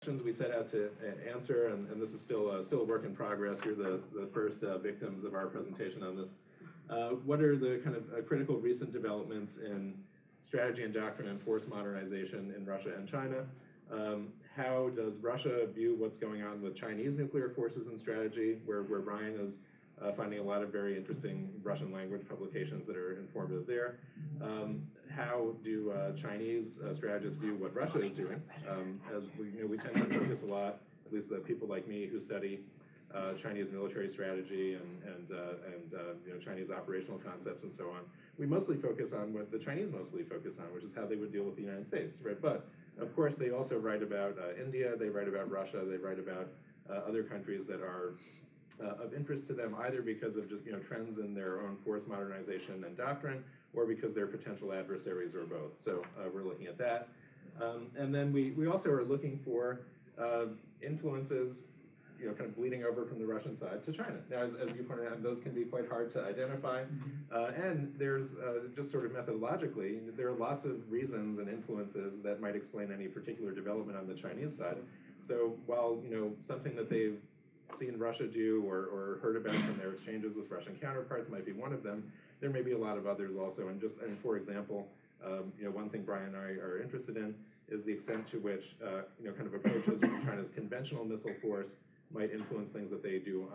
questions we set out to answer, and this is still a work in progress. You're the first victims of our presentation on this. What are the kind of critical recent developments in strategy and doctrine and force modernization in Russia and China? How does Russia view what's going on with Chinese nuclear forces and strategy, where Brian is finding a lot of very interesting Russian language publications that are informative there. How do Chinese strategists view what Russia is doing? As we tend to focus a lot, at least the people like me who study Chinese military strategy and Chinese operational concepts and so on. We mostly focus on what the Chinese mostly focus on, which is how they would deal with the United States, right? But of course, they also write about India, they write about Russia, they write about other countries that are of interest to them, either because of just trends in their own force modernization and doctrine, or because they're potential adversaries, or both. So we're looking at that. And then we also are looking for influences kind of bleeding over from the Russian side to China. Now, as you pointed out, those can be quite hard to identify. And there's, just sort of methodologically, there are lots of reasons and influences that might explain any particular development on the Chinese side. So while, something that they've seen Russia do or heard about from their exchanges with Russian counterparts might be one of them, there may be a lot of others also. And for example, one thing Brian and I are interested in is the extent to which, kind of approaches from China's conventional missile force might influence things that they do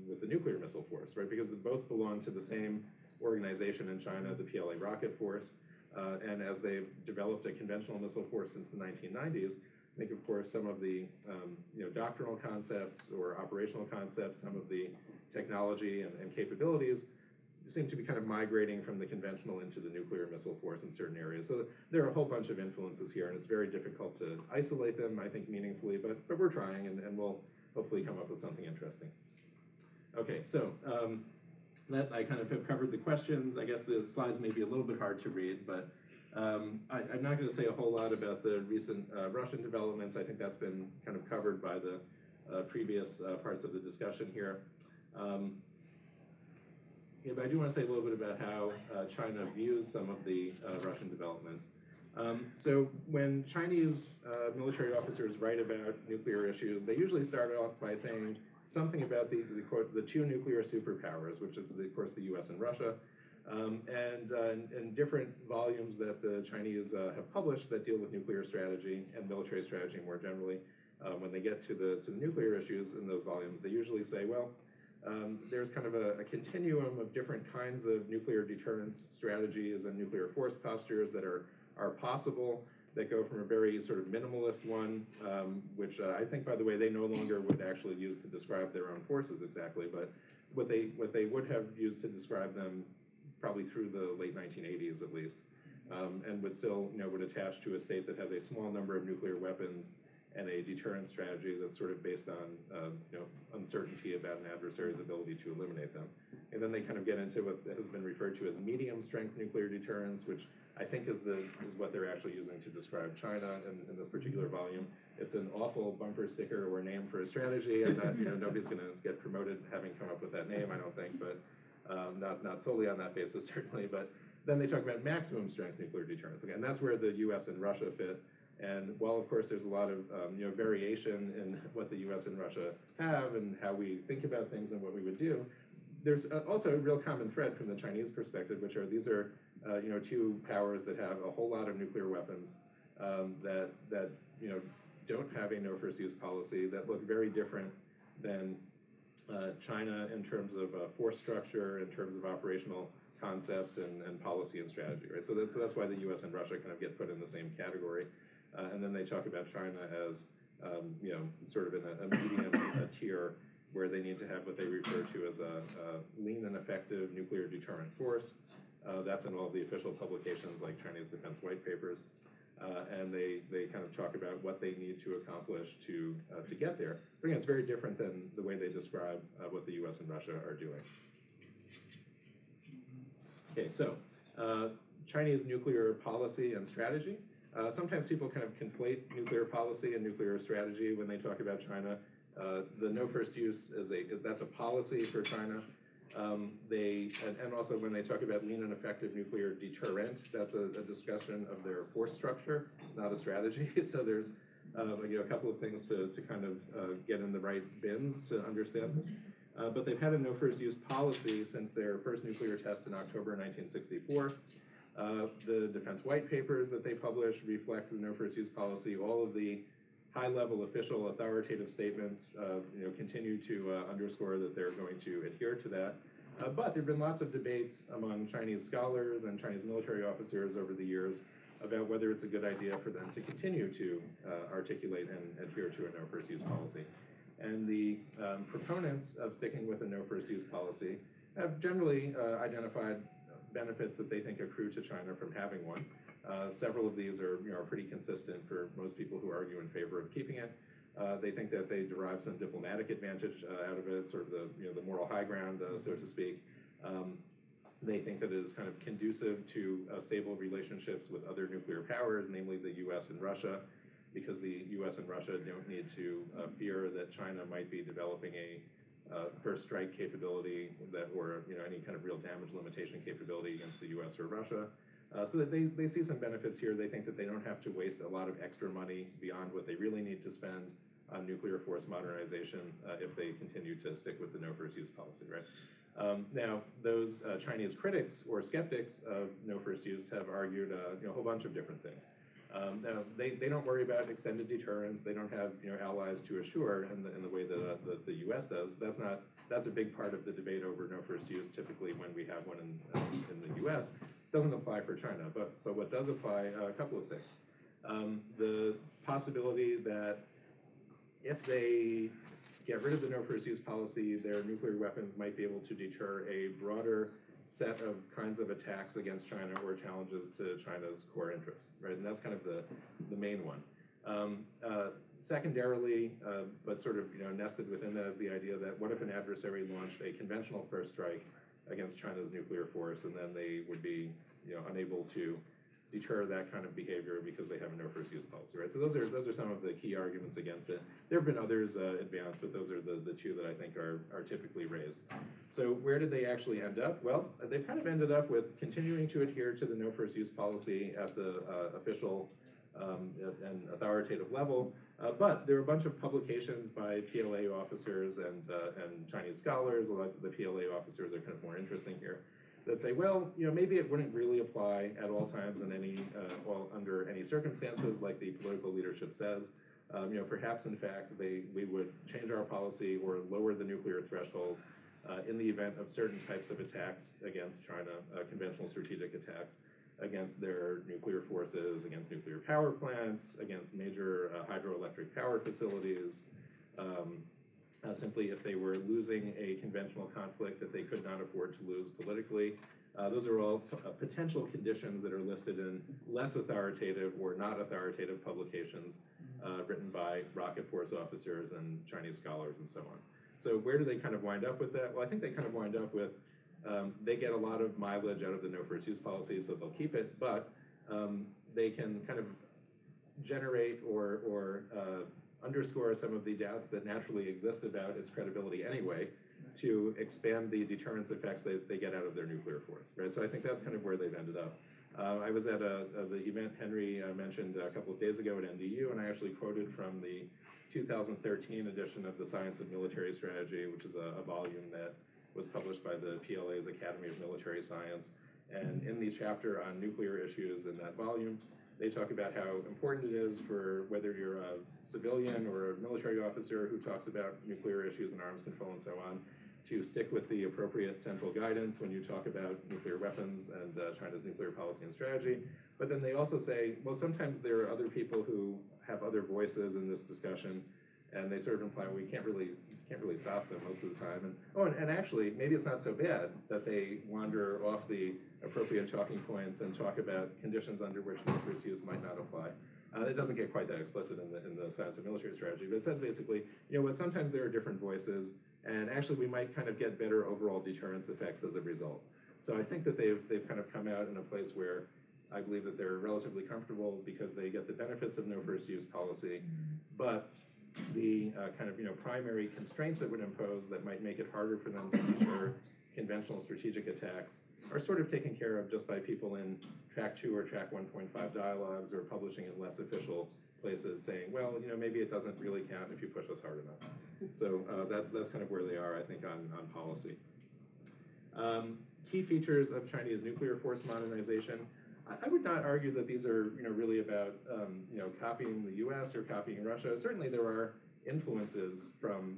with the nuclear missile force, right? Because they both belong to the same organization in China, the PLA rocket force. And as they've developed a conventional missile force since the 1990s, I think, of course, some of the doctrinal concepts or operational concepts, some of the technology and capabilities seem to be kind of migrating from the conventional into the nuclear missile force in certain areas. So there are a whole bunch of influences here, and it's very difficult to isolate them, I think, meaningfully, but we're trying, and we'll hopefully come up with something interesting. Okay, so that I kind of have covered the questions. I guess the slides may be a little bit hard to read, but I'm not going to say a whole lot about the recent Russian developments. I think that's been kind of covered by the previous parts of the discussion here. But I do want to say a little bit about how China views some of the Russian developments. So when Chinese military officers write about nuclear issues, they usually start off by saying something about the two nuclear superpowers, which is, of course, the US and Russia. And in different volumes that the Chinese have published that deal with nuclear strategy and military strategy more generally, when they get to the nuclear issues in those volumes, they usually say, well, there's kind of a continuum of different kinds of nuclear deterrence strategies and nuclear force postures that are possible, that go from a very sort of minimalist one, which I think, by the way, they no longer would actually use to describe their own forces exactly, but what they would have used to describe them probably through the late 1980s at least, and would still, would attach to a state that has a small number of nuclear weapons and a deterrence strategy that's sort of based on uncertainty about an adversary's ability to eliminate them. And then they kind of get into what has been referred to as medium-strength nuclear deterrence, which I think is what they're actually using to describe China in this particular volume. It's an awful bumper sticker or name for a strategy, and that, nobody's going to get promoted having come up with that name, I don't think, but not solely on that basis, certainly. But then they talk about maximum-strength nuclear deterrence, again, and that's where the U.S. and Russia fit. And while, of course, there's a lot of variation in what the U.S. and Russia have and how we think about things and what we would do, there's also a real common thread from the Chinese perspective, which are these are two powers that have a whole lot of nuclear weapons that don't have a no first use policy, that look very different than China in terms of force structure, in terms of operational concepts and policy and strategy, right? So that's why the U.S. and Russia kind of get put in the same category. And then they talk about China as, sort of in a medium tier where they need to have what they refer to as a lean and effective nuclear deterrent force. That's in all the official publications like Chinese Defense White Papers. And they kind of talk about what they need to accomplish to get there. But again, it's very different than the way they describe what the U.S. and Russia are doing. Okay, so Chinese nuclear policy and strategy. Sometimes people kind of conflate nuclear policy and nuclear strategy when they talk about China. The no first use that's a policy for China. And also when they talk about lean and effective nuclear deterrent, that's a discussion of their force structure, not a strategy. So there's A couple of things to kind of get in the right bins to understand this. But they've had a no first use policy since their first nuclear test in October 1964. The defense white papers that they publish reflect the no first use policy. All of the high-level official authoritative statements continue to underscore that they're going to adhere to that. But there have been lots of debates among Chinese scholars and Chinese military officers over the years about whether it's a good idea for them to continue to articulate and adhere to a no first use policy. And the proponents of sticking with a no first use policy have generally identified benefits that they think accrue to China from having one. Several of these are pretty consistent for most people who argue in favor of keeping it. They think that they derive some diplomatic advantage out of it, sort of the moral high ground, so to speak. They think that it is kind of conducive to stable relationships with other nuclear powers, namely the US and Russia, because the US and Russia don't need to fear that China might be developing a first strike capability or any kind of real damage limitation capability against the US or Russia. So that they see some benefits here. They think that they don't have to waste a lot of extra money beyond what they really need to spend on nuclear force modernization if they continue to stick with the no first use policy, right? Now, those Chinese critics or skeptics of no first use have argued a whole bunch of different things. Now, they don't worry about extended deterrence. They don't have allies to assure in the way that the U.S. does. That's a big part of the debate over no first use. Typically, when we have one in the U.S., doesn't apply for China. But what does apply, a couple of things. The possibility that if they get rid of the no first use policy, their nuclear weapons might be able to deter a broader set of kinds of attacks against China or challenges to China's core interests, right? And that's kind of the main one. Secondarily, but sort of nested within that is the idea that what if an adversary launched a conventional first strike against China's nuclear force, and then they would be unable to deter that kind of behavior because they have a no first use policy, right? So those are some of the key arguments against it. There have been others advanced, but those are the two that I think are typically raised. So where did they actually end up? Well, they've kind of ended up with continuing to adhere to the no first use policy at the official and authoritative level, but there are a bunch of publications by PLA officers and Chinese scholars. Lots of the PLA officers are kind of more interesting here, that say, well, maybe it wouldn't really apply at all times in under any circumstances, like the political leadership says. Perhaps in fact we would change our policy or lower the nuclear threshold in the event of certain types of attacks against China, conventional strategic attacks against their nuclear forces, against nuclear power plants, against major hydroelectric power facilities. Simply if they were losing a conventional conflict that they could not afford to lose politically. Those are all potential conditions that are listed in less authoritative or not authoritative publications written by rocket force officers and Chinese scholars and so on. So where do they kind of wind up with that? Well, I think they kind of wind up with, they get a lot of mileage out of the no first use policy, so they'll keep it, but they can kind of generate or underscore some of the doubts that naturally exist about its credibility anyway, to expand the deterrence effects that they get out of their nuclear force, right? So I think that's kind of where they've ended up. I was at the event Henry mentioned a couple of days ago at NDU, and I actually quoted from the 2013 edition of the Science of Military Strategy, which is a volume that was published by the PLA's Academy of Military Science. And in the chapter on nuclear issues in that volume, they talk about how important it is for whether you're a civilian or a military officer who talks about nuclear issues and arms control and so on, to stick with the appropriate central guidance when you talk about nuclear weapons and China's nuclear policy and strategy. But then they also say, well, sometimes there are other people who have other voices in this discussion, and they sort of imply we can't really stop them most of the time. And actually, maybe it's not so bad that they wander off the appropriate talking points and talk about conditions under which no first use might not apply. It doesn't get quite that explicit in the Science of Military Strategy, but it says basically, what sometimes there are different voices, and actually we might kind of get better overall deterrence effects as a result. So I think that they've kind of come out in a place where I believe that they're relatively comfortable because they get the benefits of no first use policy, but the kind of primary constraints it would impose that might make it harder for them to deter conventional strategic attacks are sort of taken care of just by people in track 2 or track 1.5 dialogues or publishing in less official places saying, well, maybe it doesn't really count if you push us hard enough. So that's kind of where they are, I think, on policy. Key features of Chinese nuclear force modernization. I would not argue that these are really about copying the U.S. or copying Russia. Certainly there are influences from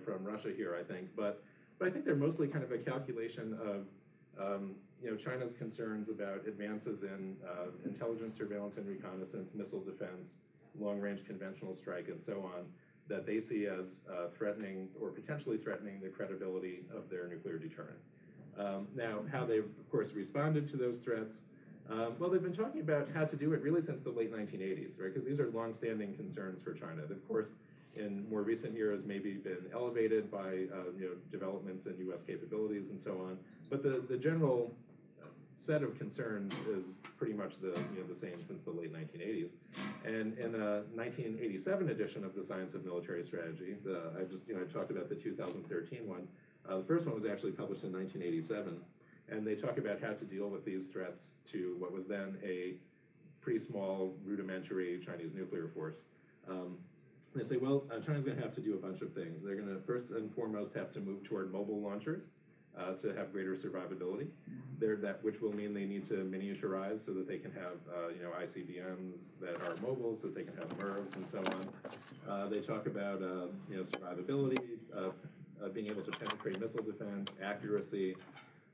from Russia here, I think, but I think they're mostly kind of a calculation of China's concerns about advances in intelligence, surveillance, and reconnaissance, missile defense, long-range conventional strike, and so on, that they see as threatening or potentially threatening the credibility of their nuclear deterrent. Now, how they've, of course, responded to those threats, well, they've been talking about how to do it really since the late 1980s, right? Because these are long-standing concerns for China. That, of course, in more recent years, maybe been elevated by developments in U.S. capabilities and so on. But the general set of concerns is pretty much the same since the late 1980s. And in a 1987 edition of the Science of Military Strategy, I talked about the 2013 one. The first one was actually published in 1987, and they talk about how to deal with these threats to what was then a pretty small, rudimentary Chinese nuclear force. They say, well, China's going to have to do a bunch of things. They're going to first and foremost have to move toward mobile launchers to have greater survivability. Which will mean they need to miniaturize so that they can have ICBMs that are mobile, so that they can have MIRVs and so on. They talk about survivability, being able to penetrate missile defense, accuracy,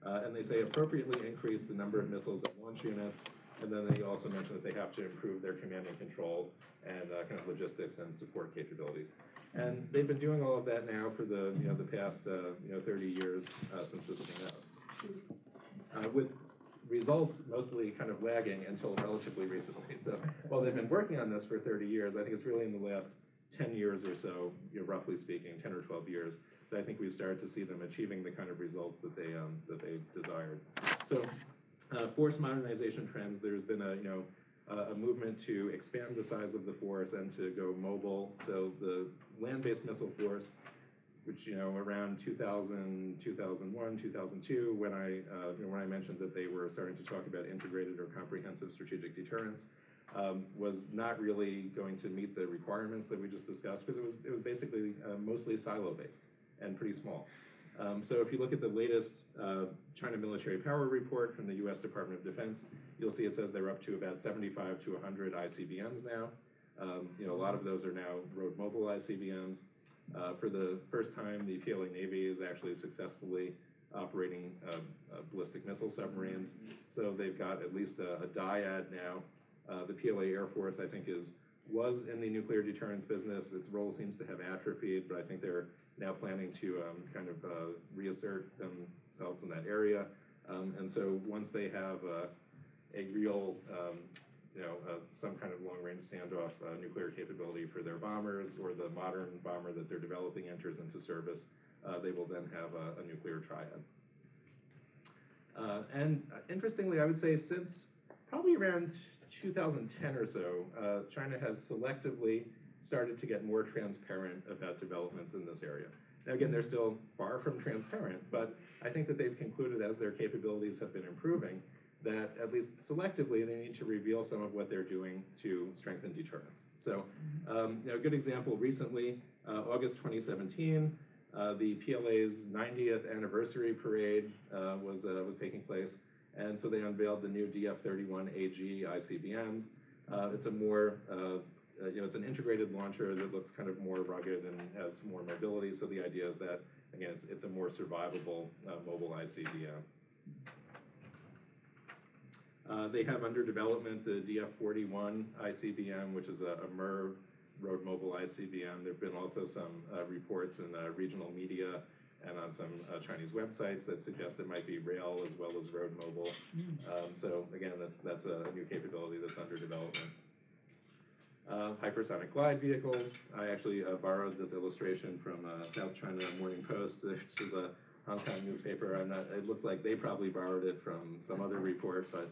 and they say appropriately increase the number of missiles and launch units. And then they also mention that they have to improve their command and control and kind of logistics and support capabilities. And they've been doing all of that now for the past 30 years since this came out, with results mostly kind of lagging until relatively recently. So while they've been working on this for 30 years, I think it's really in the last 10 years or so, roughly speaking, 10 or 12 years, that I think we've started to see them achieving the kind of results that they desired. So. Force modernization trends, there's been a movement to expand the size of the force and to go mobile. So the land-based missile force, which around 2000, 2001, 2002, when I mentioned that they were starting to talk about integrated or comprehensive strategic deterrence, was not really going to meet the requirements that we just discussed because it was basically mostly silo-based and pretty small. So if you look at the latest China military power report from the U.S. Department of Defense, you'll see it says they're up to about 75 to 100 ICBMs now. A lot of those are now road mobile ICBMs. For the first time, the PLA Navy is actually successfully operating ballistic missile submarines. So they've got at least a dyad now. The PLA Air Force, I think, was in the nuclear deterrence business. Its role seems to have atrophied, but I think they're now planning to kind of reassert themselves in that area. And so once they have a real, some kind of long-range standoff nuclear capability for their bombers, or the modern bomber that they're developing enters into service, they will then have a nuclear triad. And interestingly, I would say since probably around 2010 or so, China has selectively started to get more transparent about developments in this area. Now again, they're still far from transparent, but I think that they've concluded as their capabilities have been improving that at least selectively they need to reveal some of what they're doing to strengthen deterrence. So a good example recently, August 2017, the PLA's 90th anniversary parade was taking place, and so they unveiled the new DF-31AG ICBMs. It's a more it's an integrated launcher that looks kind of more rugged and has more mobility. So the idea is that, again, it's a more survivable mobile ICBM. They have under development the DF-41 ICBM, which is a MIRV, road mobile ICBM. There have been also some reports in regional media and on some Chinese websites that suggest it might be rail as well as road mobile. So again, that's a new capability that's under development. Hypersonic glide vehicles. I actually borrowed this illustration from South China Morning Post, which is a Hong Kong newspaper. It looks like they probably borrowed it from some other report, but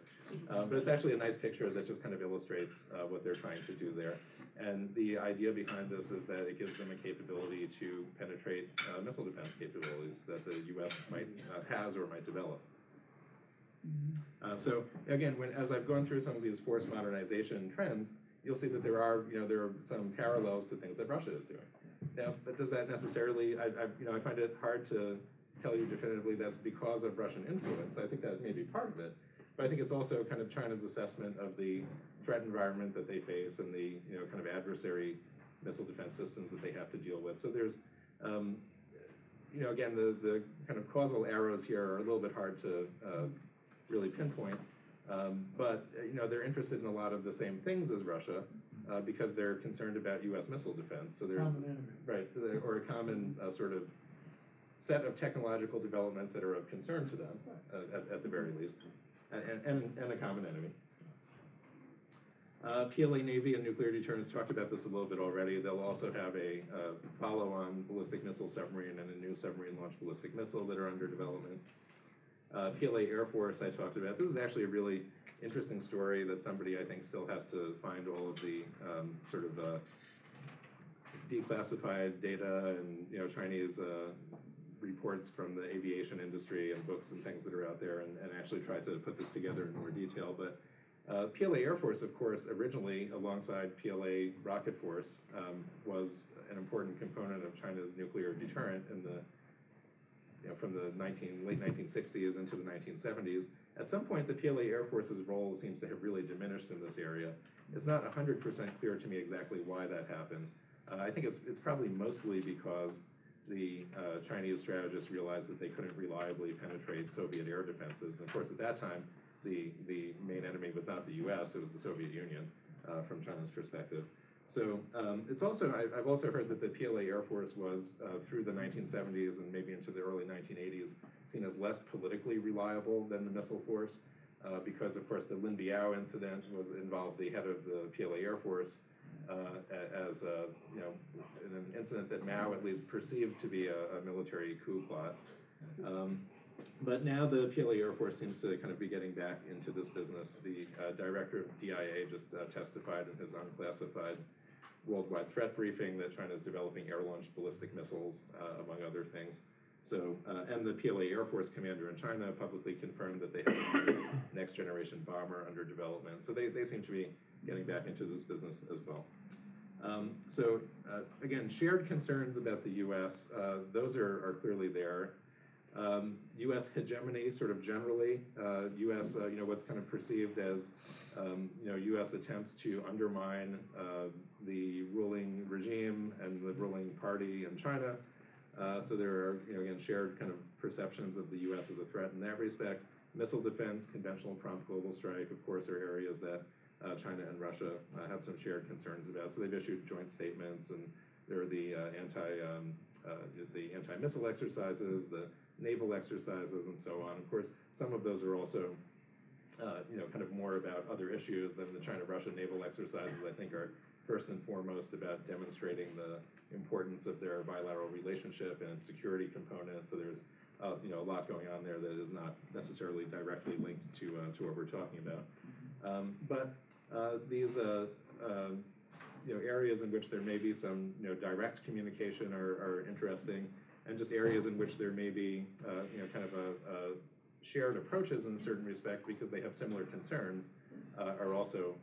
it's actually a nice picture that just kind of illustrates what they're trying to do there. And the idea behind this is that it gives them a capability to penetrate missile defense capabilities that the U.S. might has or might develop. So again, as I've gone through some of these force modernization trends, you'll see that there are some parallels to things that Russia is doing. Now, but does that necessarily? I find it hard to tell you definitively that's because of Russian influence. I think that may be part of it, but I think it's also kind of China's assessment of the threat environment that they face and the kind of adversary missile defense systems that they have to deal with. So there's again, the kind of causal arrows here are a little bit hard to really pinpoint, but they're interested in a lot of the same things as Russia because they're concerned about U.S. missile defense. So there's Common enemy. Right, or a common sort of set of technological developments that are of concern to them, at the very least, and a common enemy. PLA Navy and nuclear deterrence, talked about this a little bit already. They'll also have a follow-on ballistic missile submarine and a new submarine-launched ballistic missile that are under development. PLA Air Force I talked about. This is actually a really interesting story that somebody I think still has to find all of the sort of declassified data and Chinese reports from the aviation industry and books and things that are out there and actually try to put this together in more detail. But PLA Air Force, of course, originally alongside PLA Rocket Force was an important component of China's nuclear deterrent in the from the late 1960s into the 1970s. At some point, the PLA Air Force's role seems to have really diminished in this area. It's not 100% clear to me exactly why that happened. I think it's probably mostly because the Chinese strategists realized that they couldn't reliably penetrate Soviet air defenses. And of course, at that time, the main enemy was not the US, it was the Soviet Union from China's perspective. So it's also, I've also heard that the PLA Air Force was, through the 1970s and maybe into the early 1980s, seen as less politically reliable than the missile force because, of course, the Lin Biao incident involved the head of the PLA Air Force as in an incident that Mao at least perceived to be a military coup plot. But now the PLA Air Force seems to kind of be getting back into this business. The director of DIA just testified in his unclassified worldwide threat briefing that China is developing air-launched ballistic missiles, among other things. So, and the PLA Air Force commander in China publicly confirmed that they have a next-generation bomber under development. So they seem to be getting back into this business as well. So again, shared concerns about the U.S., those are clearly there. U.S. hegemony, sort of generally, U.S. What's kind of perceived as U.S. attempts to undermine the ruling regime and the ruling party in China. So there are again shared kind of perceptions of the U.S. as a threat in that respect. Missile defense, conventional prompt global strike, of course, are areas that China and Russia have some shared concerns about. So they've issued joint statements, and there are the anti-missile exercises, the naval exercises, and so on. Of course, some of those are also, kind of more about other issues than the China-Russia naval exercises. I think are first and foremost about demonstrating the importance of their bilateral relationship and its security component. So there's, a lot going on there that is not necessarily directly linked to what we're talking about. But these, areas in which there may be some, direct communication are interesting. And just areas in which there may be, kind of a shared approaches in a certain respect because they have similar concerns are also,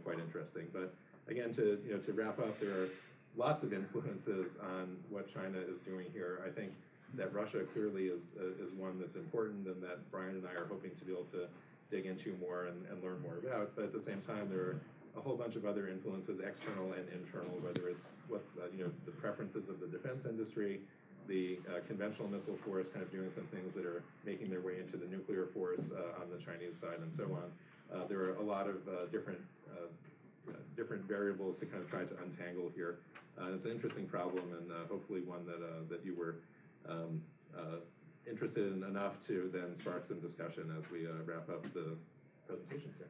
quite interesting. But again, to wrap up, there are lots of influences on what China is doing here. I think that Russia clearly is one that's important and that Brian and I are hoping to be able to dig into more and learn more about. But at the same time, there are a whole bunch of other influences, external and internal, whether it's what's, the preferences of the defense industry, the conventional missile force kind of doing some things that are making their way into the nuclear force on the Chinese side and so on. There are a lot of different variables to kind of try to untangle here. It's an interesting problem and hopefully one that you were interested in enough to then spark some discussion as we wrap up the presentations here.